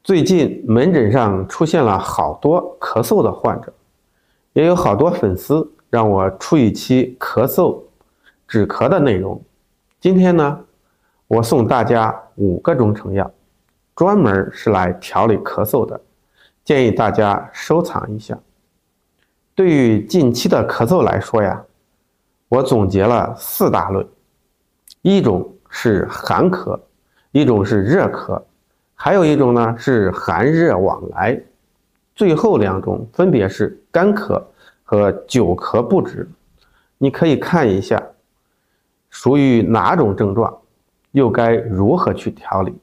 最近门诊上出现了好多咳嗽的患者，也有好多粉丝让我出一期咳嗽止咳的内容。今天呢，我送大家5个中成药，专门是来调理咳嗽的，建议大家收藏一下。对于近期的咳嗽来说呀，我总结了4大类，一种是寒咳，一种是热咳，还有一种呢是寒热往来，最后2种分别是干咳和久咳不止。你可以看一下属于哪种症状，又该如何去调理。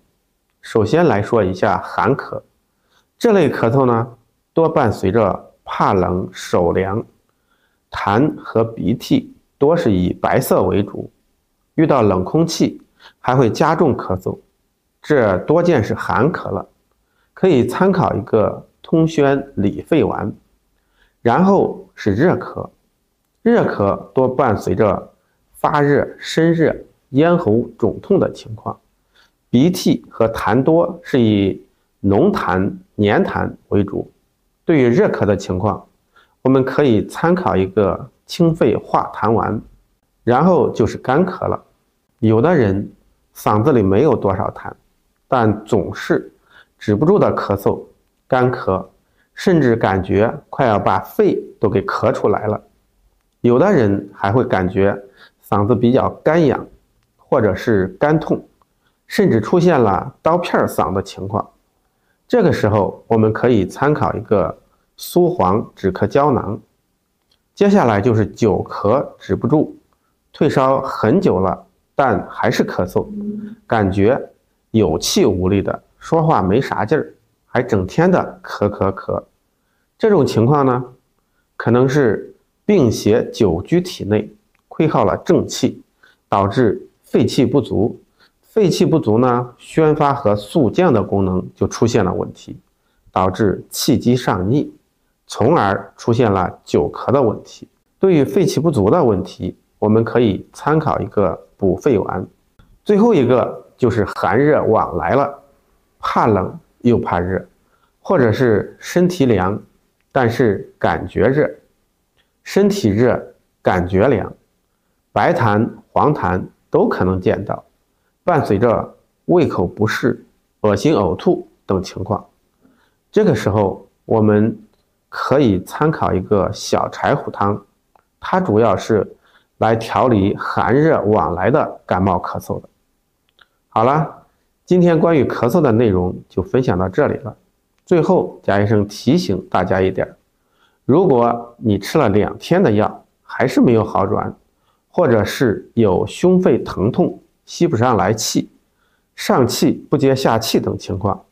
首先来说一下寒咳，这类咳嗽呢多伴随着怕冷、手凉，痰和鼻涕多是以白色为主，遇到冷空气还会加重咳嗽，这多见是寒咳了，可以参考一个通宣理肺丸。然后是热咳，热咳多伴随着发热、身热、咽喉肿痛的情况，鼻涕和痰多是以浓痰、黏痰为主。对于热咳的情况，我们可以参考一个清肺化痰丸。然后就是干咳了，有的人嗓子里没有多少痰，但总是止不住的咳嗽、干咳，甚至感觉快要把肺都给咳出来了。有的人还会感觉嗓子比较干痒，或者是干痛，甚至出现了刀片嗓的情况。这个时候我们可以参考一个苏黄止咳胶囊。接下来就是久咳止不住，退烧很久了，但还是咳嗽，感觉有气无力的，说话没啥劲儿，还整天的咳。这种情况呢，可能是病邪久居体内，亏耗了正气，导致肺气不足。肺气不足呢，宣发和肃降的功能就出现了问题，导致气机上逆，从而出现了久咳的问题。对于肺气不足的问题，我们可以参考一个补肺丸。最后一个就是寒热往来了，怕冷又怕热，或者是身体凉，但是感觉热，身体热感觉凉，白痰、黄痰都可能见到，伴随着胃口不适、恶心呕吐等情况。这个时候我们可以参考一个小柴胡汤，它主要是来调理寒热往来的感冒咳嗽的。好了，今天关于咳嗽的内容就分享到这里了。最后贾医生提醒大家一点，如果你吃了2天的药还是没有好转，或者是有胸肺疼痛、吸不上来气、上气不接下气等情况，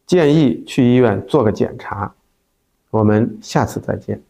建议去医院做个检查。我们下次再见。